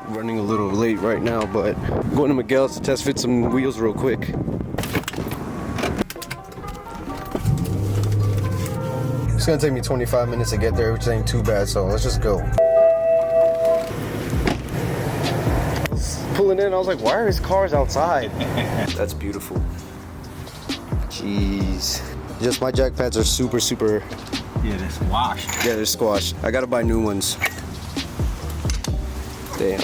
running a little late right now, but I'm going to Miguel's to test fit some wheels real quick. It's gonna take me 25 minutes to get there, which ain't too bad, so let's just go. Pulling in, I was like, why are his cars outside? That's beautiful. Jeez. Just my jack pads are super. Yeah, they're squashed. Yeah, they're squashed. I gotta buy new ones. Damn.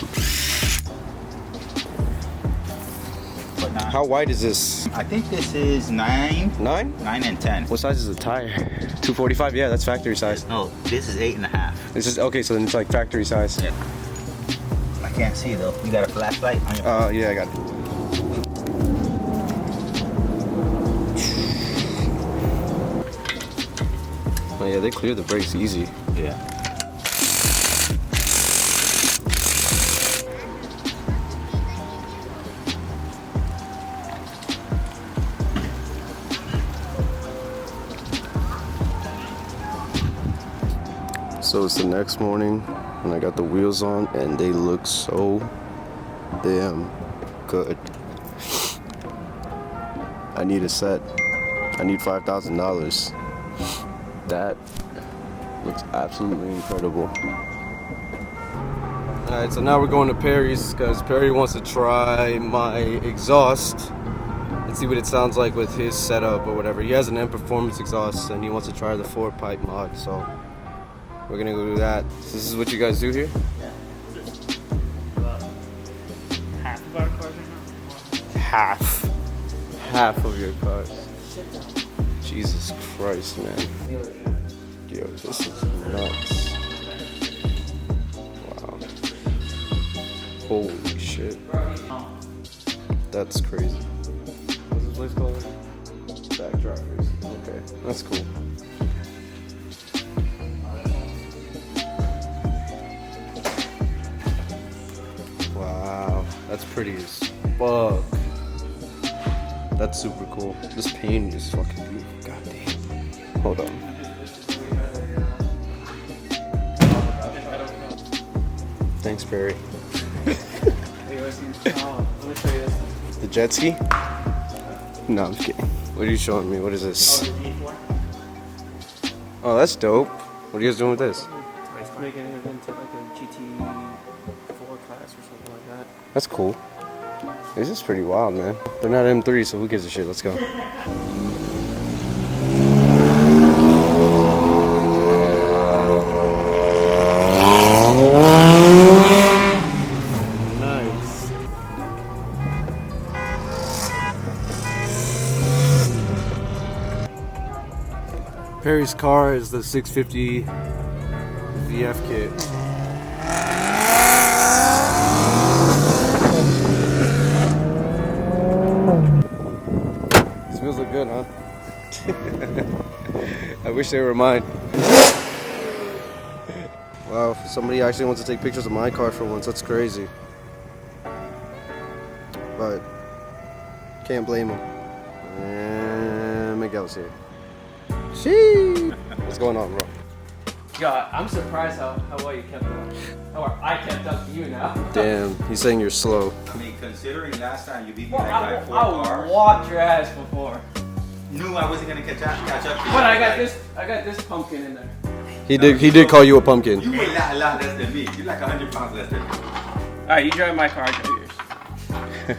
But not. How wide is this? I think this is 9. 9? 9 and 10. What size is the tire? 245? Yeah, that's factory size. No, this is 8.5. This is okay, so then it's like factory size. Yeah. I can't see though. You got a flashlight on your Yeah, I got it. Oh yeah, they clear the brakes easy. Yeah. So it's the next morning, and I got the wheels on, and they look so damn good. I need a set. I need $5,000. That looks absolutely incredible. Alright, so now we're going to Perry's because Perry wants to try my exhaust and see what it sounds like with his setup or whatever. He has an M Performance exhaust and he wants to try the 4-pipe mod, so we're gonna go do that. So this is what you guys do here? Yeah. Half of our cars are not. Half of your cars. Jesus Christ, man. Yo, this is nuts. Wow. Holy shit. That's crazy. What's this place called? Back Drivers. Okay, that's cool. Wow, that's pretty as fuck. That's super cool. This paint is fucking beautiful. God damn. Hold on. Thanks, Perry. The jet ski? No, I'm kidding. What are you showing me? What is this? Oh, that's dope. What are you guys doing with this? Making it into like a GT4 class or something like that. That's cool. This is pretty wild, man. They're not M3, so who gives a shit? Let's go. Nice. Perry's car is the 650 VF kit. These wheels look good, huh? I wish they were mine. Wow, somebody actually wants to take pictures of my car for once. That's crazy. But can't blame him. And Miguel's here. Sheesh. What's going on, bro? God, I'm surprised how well you kept up. Or I kept up to you now. Damn, he's saying you're slow. I mean, considering last time you beat me Well, like I 4 cars. walked your ass before. Knew I wasn't gonna catch up to you. But I got this pumpkin in there. He did call you a pumpkin. You weigh a lot less than me. You're like 100 pounds less than me. Alright, you drive my car, I drive yours.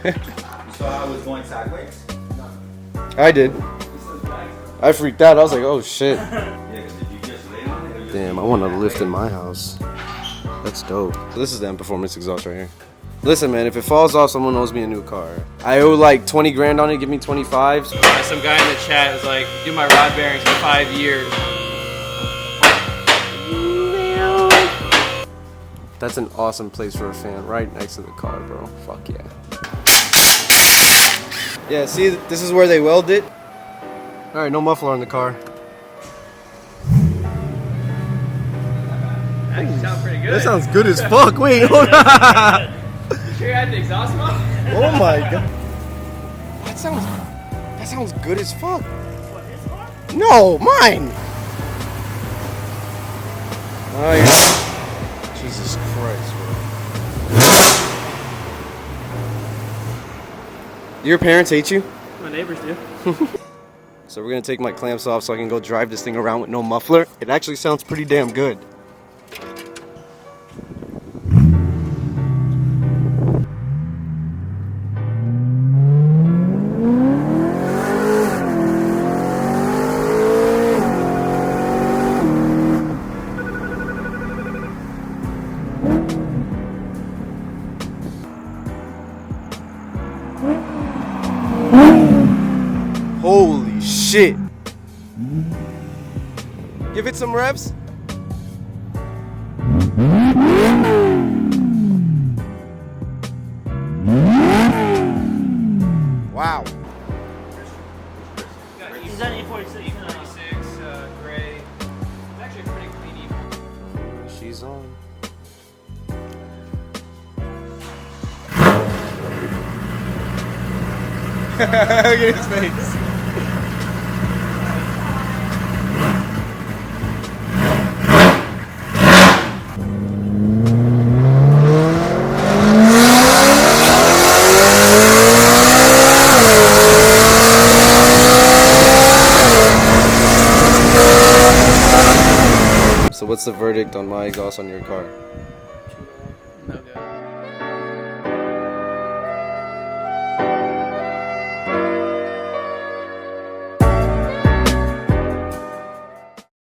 You saw I was going sideways. I did. I freaked out. I was like, oh shit. Yeah, because if you just lay on it, or just Damn, I want a lift in my house. That's dope. This is the M Performance exhaust right here. Listen, man, if it falls off, someone owes me a new car. I owe like 20 grand on it. Give me 25. Some guy in the chat was like, do my rod bearings for 5 years. That's an awesome place for a fan, right next to the car, bro. Fuck yeah. Yeah, see, this is where they weld it. All right, no muffler on the car. That sounds pretty good. That sounds good as fuck. Wait, hold on. You sure you had the exhaust mod? Oh my god. That sounds good as fuck. What, his car? No, mine. Oh, yeah. Jesus Christ, bro. Your parents hate you? My neighbors do. So we're gonna take my clamps off so I can go drive this thing around with no muffler. It actually sounds pretty damn good. Holy shit! Give it some revs. Wow. He's done 846. 846, gray. It's actually a pretty clean evening. She's on. Look at his face. So what's the verdict on my exhaust on your car?